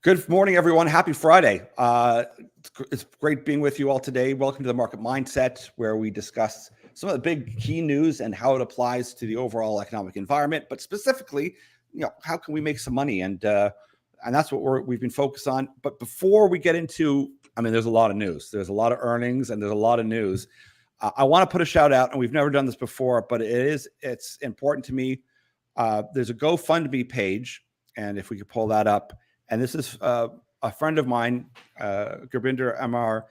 Good morning, everyone. Happy Friday. It's great being with you all today. Welcome to the Market Mindset, where we discuss some of the big key news and how it applies to the overall economic environment, but specifically, how can we make some money? And that's what we've been focused on. But before we get into, there's a lot of news. There's a lot of earnings, and there's a lot of news. I want to put a shout out, and we've never done this before, but it's important to me. There's a GoFundMe page, and if we could pull that up. And this is a friend of mine, Gurbinder Amar.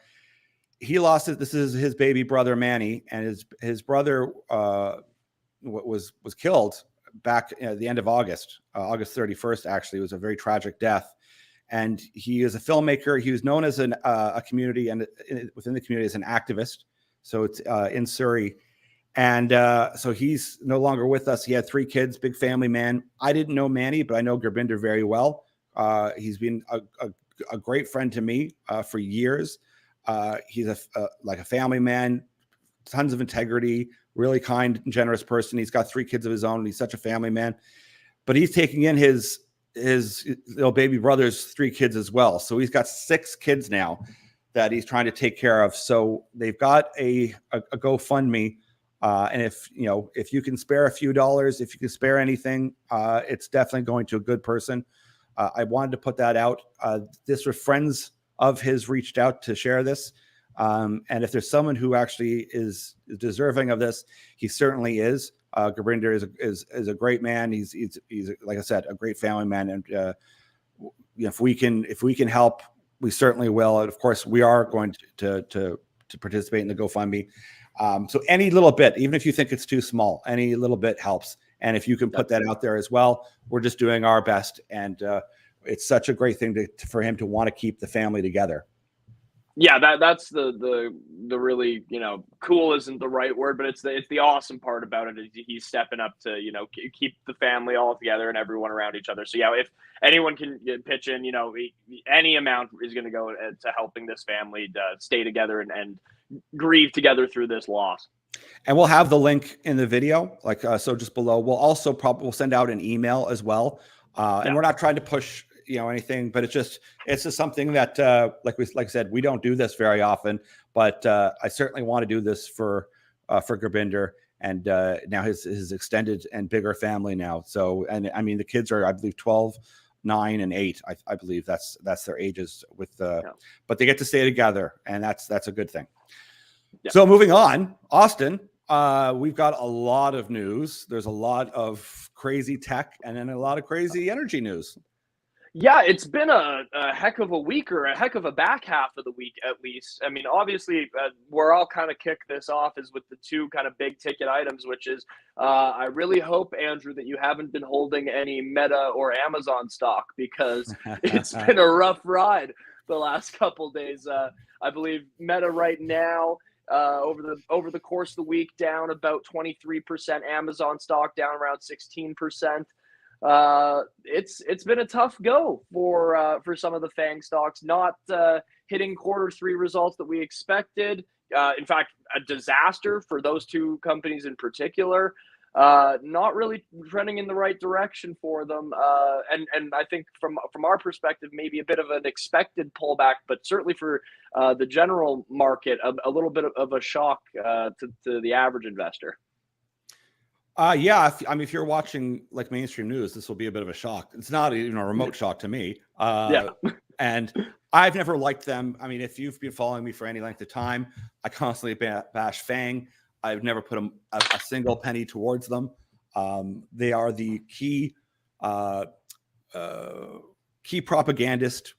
He lost it. This is his baby brother, Manny, and his brother was killed back at the end of August 31st, actually. It was a very tragic death. And he is a filmmaker. He was known as a community, and within the community as an activist. So it's in Surrey. And so he's no longer with us. He had 3 kids, big family man. I didn't know Manny, but I know Gurbinder very well. He's been a great friend to me for years. He's like a family man, tons of integrity, really kind and generous person. He's got 3 kids of his own, and he's such a family man. But he's taking in his little baby brother's 3 kids as well. So he's got 6 kids now that he's trying to take care of. So they've got a GoFundMe. And if you can spare a few dollars, if you can spare anything, it's definitely going to a good person. I wanted to put that out. This was friends of his reached out to share this. And if there's someone who actually is deserving of this, he certainly is. Gurbinder is a great man. He's like I said, a great family man. And if we can help, we certainly will. And of course, we are going to participate in the GoFundMe. So any little bit, even if you think it's too small, any little bit helps. And if you can put that out there as well, we're just doing our best. And it's such a great thing for him to want to keep the family together. Yeah, that's the really, cool isn't the right word, but it's the awesome part about it is he's stepping up to, keep the family all together and everyone around each other. So yeah, if anyone can pitch in, any amount is going to go to helping this family stay together and grieve together through this loss. And we'll have the link in the video, so just below. We'll also we'll send out an email as well. And we're not trying to push, anything, but it's just something that, like I said, we don't do this very often, but I certainly want to do this for Gurbinder and now his extended and bigger family now. So, and the kids are, I believe, 12, 9, and 8. I believe that's their ages but they get to stay together, and that's a good thing. Yeah. So moving on, Austin, we've got a lot of news. There's a lot of crazy tech and then a lot of crazy energy news. Yeah, it's been a heck of a week, or a heck of a back half of the week, at least. Obviously, where I'll kind of kick this off is with the 2 kind of big ticket items, which is I really hope, Andrew, that you haven't been holding any Meta or Amazon stock, because it's been a rough ride the last couple days. I believe Meta right now, over the course of the week, down about 23%. Amazon stock down around 16%. It's been a tough go for some of the FANG stocks, not hitting Q3 results that we expected. In fact, a disaster for those 2 companies in particular. Not really trending in the right direction for them. And I think from our perspective, maybe a bit of an expected pullback, but certainly for the general market, a little bit of a shock to the average investor. Yeah, if you're watching like mainstream news, this will be a bit of a shock. It's not even a remote shock to me. And I've never liked them. If you've been following me for any length of time, I constantly bash FANG. I've never put a single penny towards them. They are the key propagandist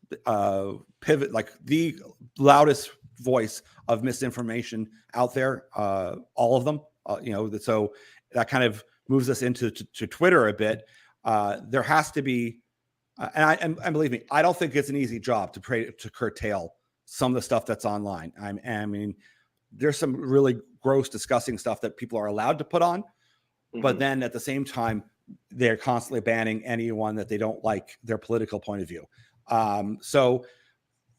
pivot, like the loudest voice of misinformation out there. All of them, so that kind of moves us into Twitter a bit. There has to be, and believe me, I don't think it's an easy job to curtail some of the stuff that's online. There's some really gross, disgusting stuff that people are allowed to put on, but then at the same time, they're constantly banning anyone that they don't like their political point of view. So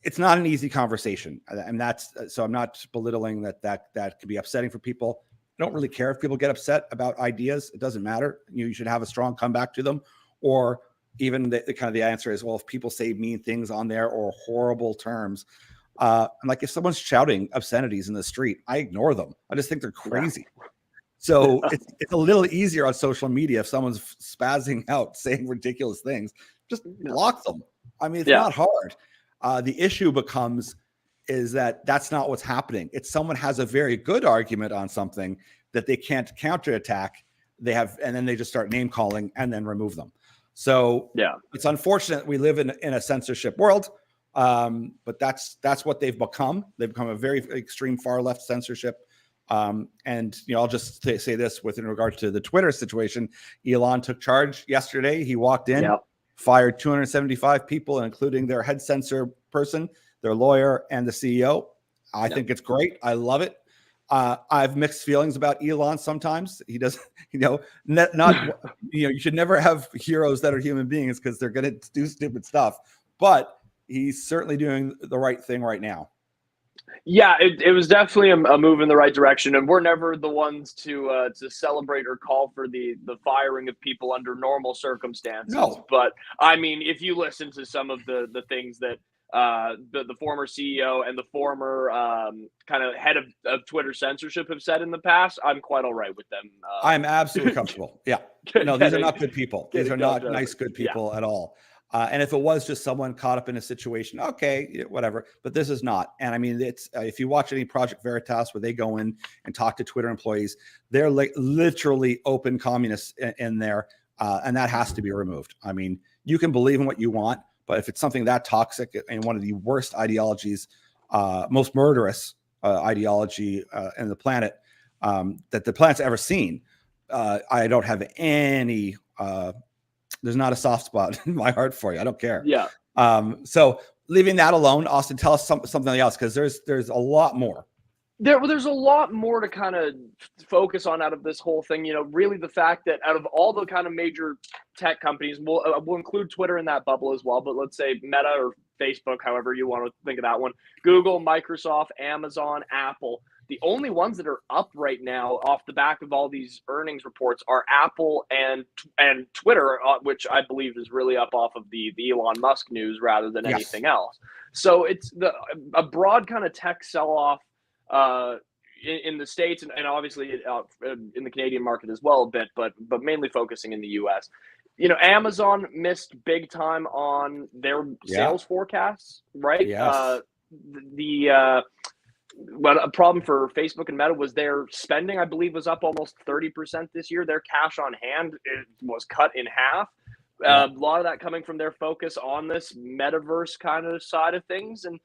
it's not an easy conversation, and so I'm not belittling that could be upsetting for people. I don't really care if people get upset about ideas. It doesn't matter. You should have a strong comeback to them, or even the kind of the answer is, well, if people say mean things on there or horrible terms, I'm like, if someone's shouting obscenities in the street, I ignore them. I just think they're crazy. So it's a little easier on social media if someone's spazzing out saying ridiculous things, just block them. I mean, it's not hard. The issue becomes is that that's not what's happening. It's someone has a very good argument on something that they can't counterattack. They have, and then they just start name calling and then remove them. So it's unfortunate we live in a censorship world, but that's what they've become. They've become a very extreme far left censorship. And I'll just say this in regard to the Twitter situation. Elon took charge yesterday. He walked in, fired 275 people, including their head censor person, their lawyer, and the CEO. I think it's great. I love it. I have mixed feelings about Elon sometimes. He does, you should never have heroes that are human beings because they're going to do stupid stuff. But he's certainly doing the right thing right now. Yeah, it was definitely a move in the right direction, and we're never the ones to celebrate or call for the firing of people under normal circumstances. No. But I mean, if you listen to some of the things that the former CEO and the former kind of head of Twitter censorship have said in the past, I'm quite all right with them. I'm absolutely comfortable. Yeah, no, these are not good people. These are not nice, good people at all. And if it was just someone caught up in a situation, okay, whatever. But this is not. And I mean, it's if you watch any Project Veritas where they go in and talk to Twitter employees, they're like literally open communists in there, and that has to be removed. I mean, you can believe in what you want, but if it's something that toxic and one of the worst ideologies, most murderous ideology in the planet that the planet's ever seen, I don't have any. There's not a soft spot in my heart for you. I don't care. Yeah. So leaving that alone, Austin, tell us something else, because there's a lot more. There's a lot more to kind of focus on out of this whole thing. Really the fact that out of all the kind of major tech companies, we'll include Twitter in that bubble as well, but let's say Meta or Facebook, however you want to think of that one, Google, Microsoft, Amazon, Apple. The only ones that are up right now off the back of all these earnings reports are Apple and Twitter, which I believe is really up off of the Elon Musk news rather than anything else. So it's a broad kind of tech sell-off in the States and obviously in the Canadian market as well a bit, but mainly focusing in the US. Amazon missed big time on their sales forecasts, right? Yes. But a problem for Facebook and Meta was their spending, I believe, was up almost 30% this year. Their cash on hand was cut in half. A lot of that coming from their focus on this metaverse kind of side of things. And,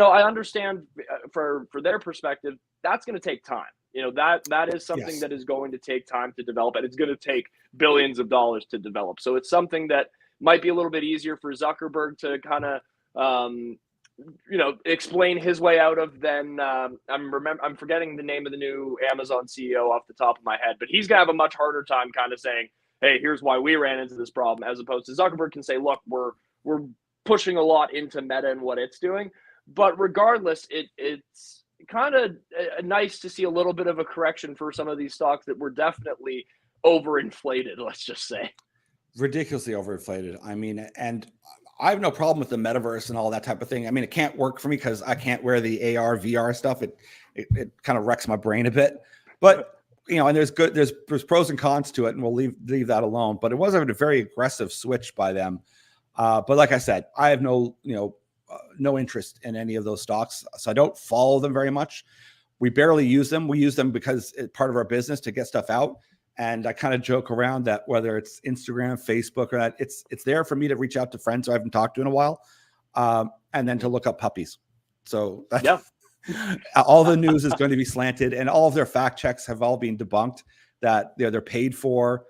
I understand for their perspective, that's going to take time. That is something that is going to take time to develop, and it's going to take billions of dollars to develop. So it's something that might be a little bit easier for Zuckerberg to kind of, explain his way out of than I'm forgetting the name of the new Amazon CEO off the top of my head, but he's gonna have a much harder time kind of saying, hey, here's why we ran into this problem, as opposed to Zuckerberg can say, look, we're pushing a lot into Meta and what it's doing. But regardless, it's kind of nice to see a little bit of a correction for some of these stocks that were definitely overinflated, let's just say. Ridiculously overinflated. I mean, and I have no problem with the metaverse and all that type of thing. I mean, it can't work for me because I can't wear the AR, VR stuff. It kind of wrecks my brain a bit. But and there's pros and cons to it, and we'll leave that alone. But it was a very aggressive switch by them. But like I said, I have no interest in any of those stocks, so I don't follow them very much. We barely use them. We use them because it's part of our business to get stuff out. And I kind of joke around that whether it's Instagram, Facebook, or that, it's there for me to reach out to friends who I haven't talked to in a while, and then to look up puppies. So all the news is going to be slanted, and all of their fact checks have all been debunked. That they're paid for.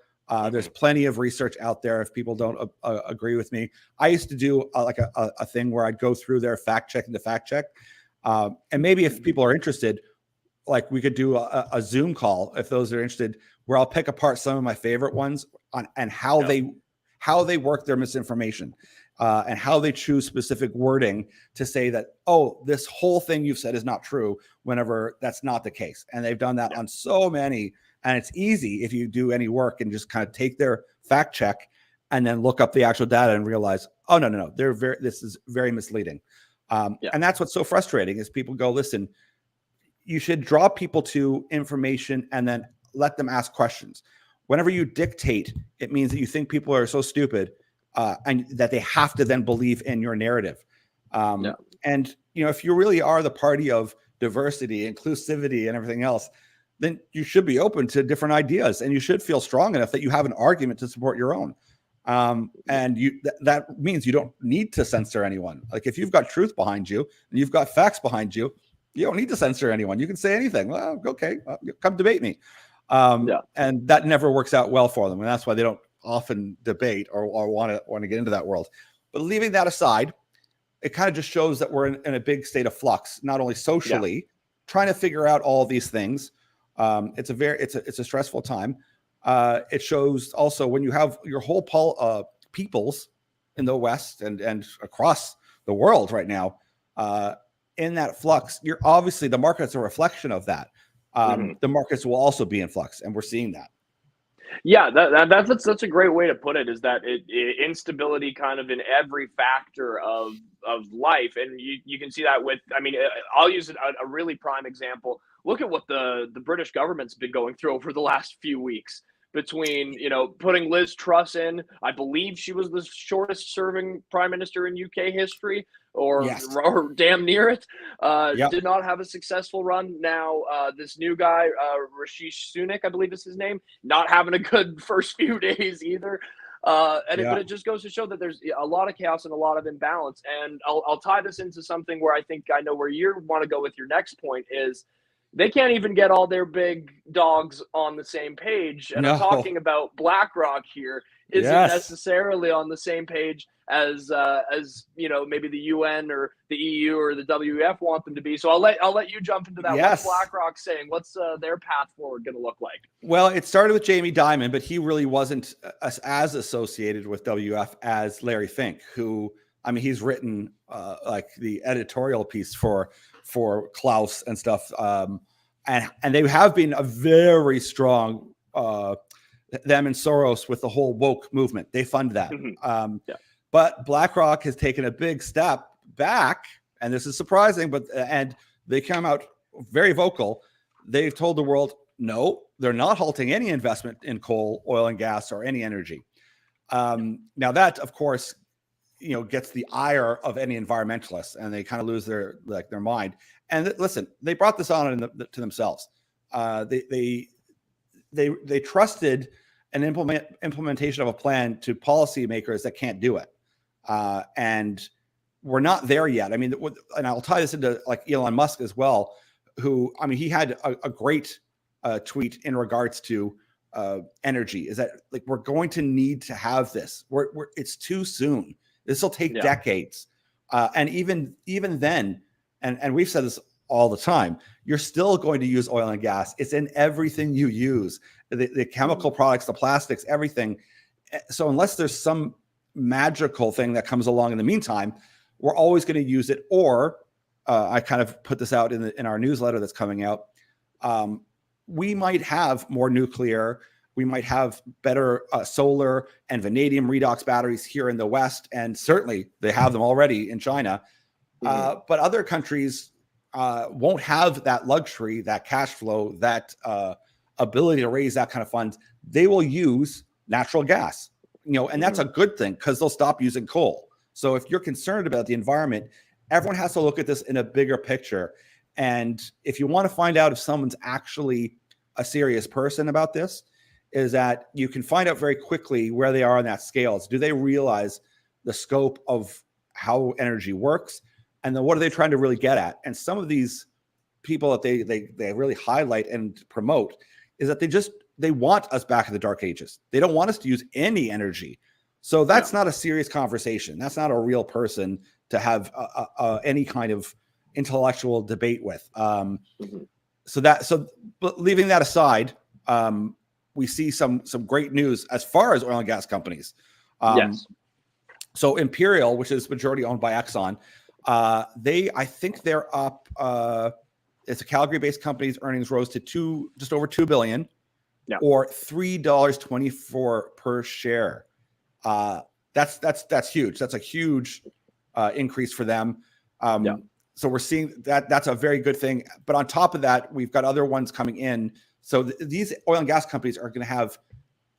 There's plenty of research out there. If people don't agree with me, I used to do a thing where I'd go through their fact check and the fact check, and maybe if people are interested, like we could do a Zoom call if those are interested, where I'll pick apart some of my favorite ones and how they work their misinformation, and how they choose specific wording to say that, oh, this whole thing you've said is not true, whenever that's not the case. And they've done that on so many, and it's easy if you do any work and just kind of take their fact check and then look up the actual data and realize, oh, no, this is very misleading. And that's what's so frustrating is people go, listen, you should draw people to information and then let them ask questions. Whenever you dictate, it means that you think people are so stupid and that they have to then believe in your narrative. And, if you really are the party of diversity, inclusivity, and everything else, then you should be open to different ideas, and you should feel strong enough that you have an argument to support your own. And that means you don't need to censor anyone. Like if you've got truth behind you and you've got facts behind you, you don't need to censor anyone. You can say anything. Well, okay, come debate me. And that never works out well for them, and that's why they don't often debate or want to get into that world. But leaving that aside, it kind of just shows that we're in a big state of flux, not only socially, trying to figure out all these things. It's a stressful time. It shows also when you have your whole peoples in the West and across the world right now in that flux. You're obviously the market's a reflection of that. The markets will also be in flux, and we're seeing that. Yeah, that's a great way to put it. Is that instability kind of in every factor of life, and you can see that with. I mean, I'll use a really prime example. Look at what the British government's been going through over the last few weeks. Between putting Liz Truss in, I believe she was the shortest serving prime minister in UK history, or damn near it. Did not have a successful run. Now this new guy, Rishi Sunak, I believe is his name, not having a good first few days either. But it just goes to show that there's a lot of chaos and a lot of imbalance. And I'll tie this into something where I think I know where you want to go with your next point is. They can't even get all their big dogs on the same page. And I'm talking about BlackRock here isn't necessarily on the same page as maybe the UN or the EU or the WEF want them to be. So I'll let you jump into that. What's BlackRock saying? What's their path forward going to look like? Well, it started with Jamie Dimon, but he really wasn't as associated with WEF as Larry Fink, who, I mean, he's written like the editorial piece for Klaus and stuff. And they have been a very strong, them and Soros with the whole woke movement. They fund that. But BlackRock has taken a big step back, and this is surprising, and they come out very vocal. They've told the world, no, they're not halting any investment in coal, oil and gas, or any energy. Now that, of course, gets the ire of any environmentalists, and they kind of lose their mind. And listen, they brought this on to themselves. They trusted an implementation of a plan to policymakers that can't do it, and we're not there yet. I mean, and I'll tie this into like Elon Musk as well, who, I mean, he had a great tweet in regards to energy. Is that like we're going to need to have this? It's too soon. This will take decades. And even then, and we've said this all the time, you're still going to use oil and gas. It's in everything you use, the chemical products, the plastics, everything. So unless there's some magical thing that comes along in the meantime, we're always going to use it. Or I kind of put this out in our newsletter that's coming out. We might have more nuclear. We might have better solar and vanadium redox batteries here in the West, and certainly they have them already in China. But other countries won't have that luxury, that cash flow, that ability to raise that kind of funds. They will use natural gas, and that's a good thing because they'll stop using coal. So if you're concerned about the environment, everyone has to look at this in a bigger picture. And if you want to find out if someone's actually a serious person about this, is that you can find out very quickly where they are on that scale. Do they realize the scope of how energy works? And then what are they trying to really get at? And some of these people that they really highlight and promote is that they want us back in the dark ages. They don't want us to use any energy. So that's not a serious conversation. That's not a real person to have any kind of intellectual debate with. But leaving that aside, we see some great news as far as oil and gas companies. So Imperial, which is majority owned by Exxon, I think they're up. It's a Calgary-based company's earnings rose to just over $2 billion, or $3.24 per share. That's huge. That's a huge increase for them. Yeah. So we're seeing that that's a very good thing. But on top of that, we've got other ones coming in. So these oil and gas companies are going to have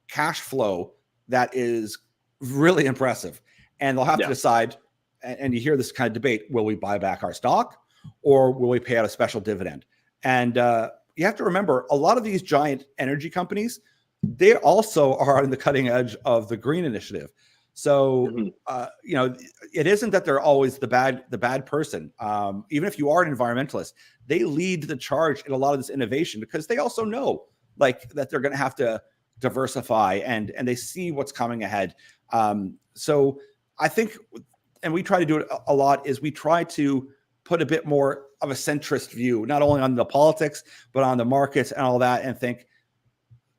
cash flow that is really impressive, and they'll have to decide. And you hear this kind of debate: will we buy back our stock, or will we pay out a special dividend? And you have to remember, a lot of these giant energy companies, they also are on the cutting edge of the green initiative. So, it isn't that they're always the bad person. Even if you are an environmentalist, they lead the charge in a lot of this innovation because they also know that they're going to have to diversify and they see what's coming ahead. So I think, and we try to do it a lot, is we try to put a bit more of a centrist view, not only on the politics, but on the markets and all that, and think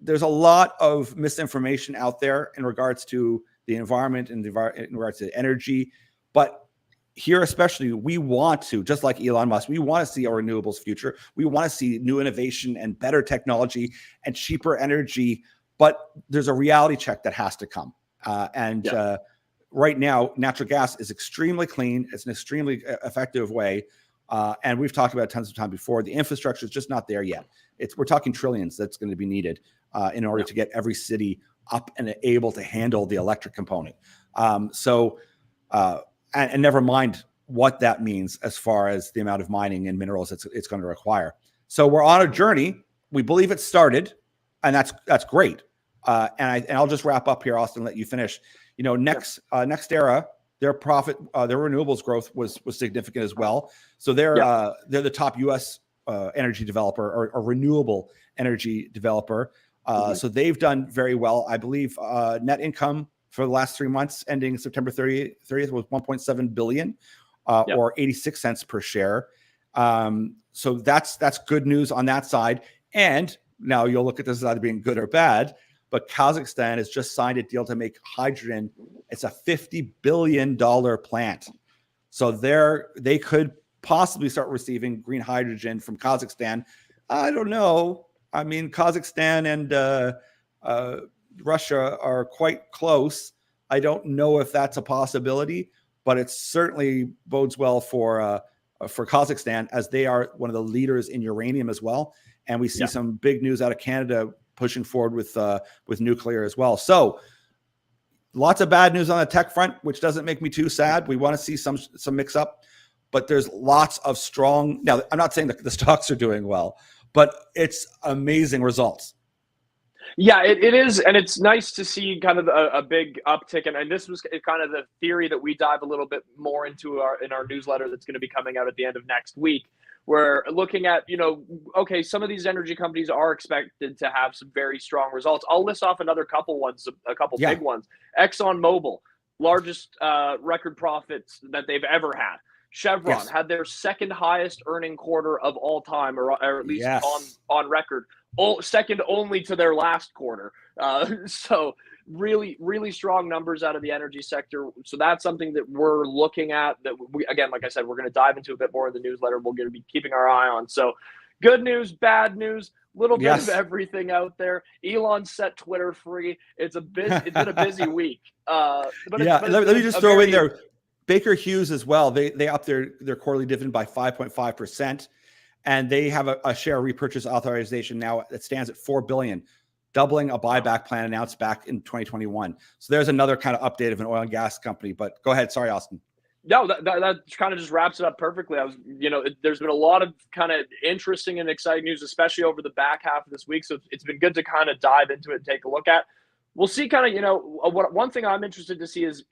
there's a lot of misinformation out there in regards to the environment and in regards to energy. But here especially, we want to, just like Elon Musk, we want to see a renewables future. We want to see new innovation and better technology and cheaper energy. But there's a reality check that has to come. Right now, natural gas is extremely clean. It's an extremely effective way. And we've talked about it tons of time before. The infrastructure is just not there yet. We're talking trillions that's going to be needed in order to get every city up and able to handle the electric component. And never mind what that means as far as the amount of mining and minerals it's going to require. So we're on a journey. We believe it started, and that's great. And I'll just wrap up here, Austin, let you finish. NextEra, their profit, their renewables growth was significant as well. So they're the top U.S. Energy developer or renewable energy developer. So they've done very well. I believe net income for the last 3 months ending September 30th was 1.7 billion or 86 cents per share. So that's good news on that side. And now you'll look at this as either being good or bad, but Kazakhstan has just signed a deal to make hydrogen. It's a $50 billion plant. So they could possibly start receiving green hydrogen from Kazakhstan. I don't know. I mean, Kazakhstan and Russia are quite close. I don't know if that's a possibility, but it certainly bodes well for Kazakhstan, as they are one of the leaders in uranium as well. And we see some big news out of Canada pushing forward with nuclear as well. So lots of bad news on the tech front, which doesn't make me too sad. We want to see some mix up, but there's lots of strong. Now, I'm not saying that the stocks are doing well, but it's amazing results. Yeah, it is, and it's nice to see kind of a big uptick. And this was kind of the theory that we dive a little bit more into in our newsletter that's going to be coming out at the end of next week. We're looking at, okay, some of these energy companies are expected to have some very strong results. I'll list off a couple big ones. ExxonMobil, largest record profits that they've ever had. Chevron had their second highest earning quarter of all time, or at least on record, second only to their last quarter. So really, really strong numbers out of the energy sector. So that's something that we're looking at, that we, again, like I said, we're going to dive into a bit more in the newsletter. We're going to be keeping our eye on. So good news, bad news, little bit of everything out there. Elon set Twitter free. It's been a busy week. Let me just throw in there Baker Hughes as well. They upped their quarterly dividend by 5.5%, and they have a share repurchase authorization now that stands at $4 billion, doubling a buyback plan announced back in 2021. So there's another kind of update of an oil and gas company. But go ahead, sorry, Austin. No, that kind of just wraps it up perfectly. There's been a lot of kind of interesting and exciting news, especially over the back half of this week. So it's been good to kind of dive into it and take a look at. We'll see kind of, one thing I'm interested to see is,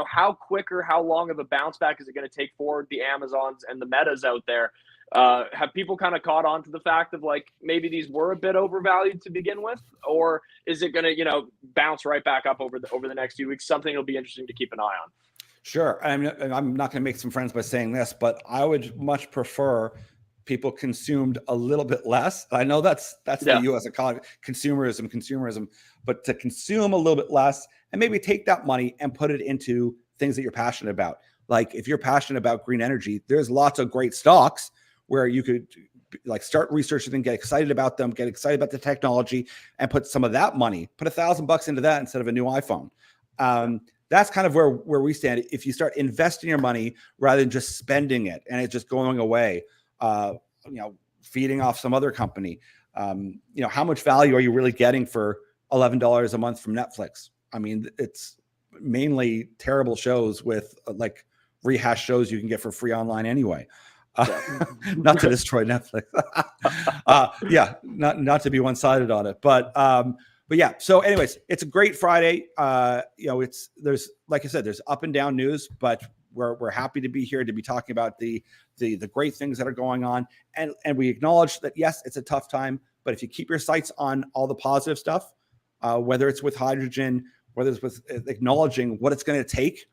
how quick or how long of a bounce back is it going to take for the Amazons and the Metas out there? Have people kind of caught on to the fact of maybe these were a bit overvalued to begin with, or is it going to, bounce right back up over the next few weeks? Something it'll be interesting to keep an eye on. Sure. I'm not going to make some friends by saying this, but I would much prefer people consumed a little bit less. I know that's the U.S. economy, consumerism, but to consume a little bit less and maybe take that money and put it into things that you're passionate about. Like if you're passionate about green energy, there's lots of great stocks where you could start researching them, get excited about them, get excited about the technology, and put some of that money, put $1,000 into that instead of a new iPhone. That's kind of where we stand. If you start investing your money rather than just spending it and it's just going away, feeding off some other company, how much value are you really getting for $11 a month from Netflix? I mean, it's mainly terrible shows with like rehash shows you can get for free online anyway. Not to destroy Netflix. Not to be one-sided on it, but yeah. So anyways, it's a great Friday. There's, like I said, there's up and down news, but we're happy to be here to be talking about the great things that are going on. And we acknowledge that, yes, it's a tough time, but if you keep your sights on all the positive stuff, whether it's with hydrogen, whether it's with acknowledging what it's going to take,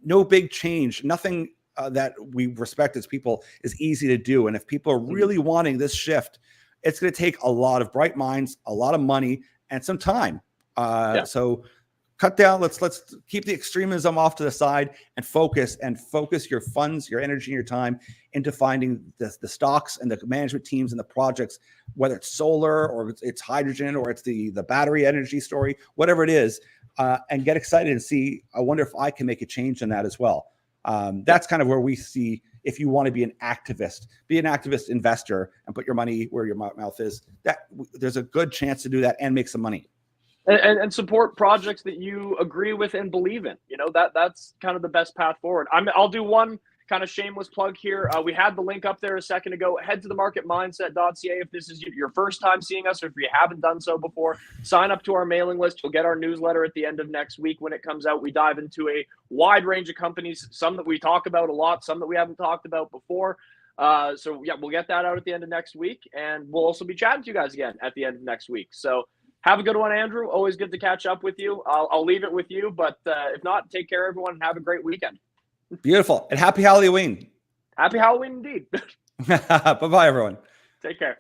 no big change, nothing that we respect as people is easy to do. And if people are really wanting this shift, it's going to take a lot of bright minds, a lot of money, and some time. So cut down. Let's keep the extremism off to the side and focus your funds, your energy, and your time into finding the stocks and the management teams and the projects, whether it's solar or it's hydrogen or it's the battery energy story, whatever it is, and get excited and see, I wonder if I can make a change in that as well. That's kind of where we see, if you want to be an activist investor and put your money where your mouth is, that there's a good chance to do that and make some money. And support projects that you agree with and believe in. That's kind of the best path forward. I'll do one kind of shameless plug here. We had the link up there a second ago. Head to themarketmindset.ca if this is your first time seeing us, or if you haven't done so before. Sign up to our mailing list. You'll get our newsletter at the end of next week when it comes out. We dive into a wide range of companies, some that we talk about a lot, some that we haven't talked about before. So yeah, we'll get that out at the end of next week, and we'll also be chatting to you guys again at the end of next week. So have a good one, Andrew. Always good to catch up with you. I'll leave it with you, but if not, take care, everyone, and have a great weekend. Beautiful. And happy Halloween. Happy Halloween indeed. Bye-bye, everyone. Take care.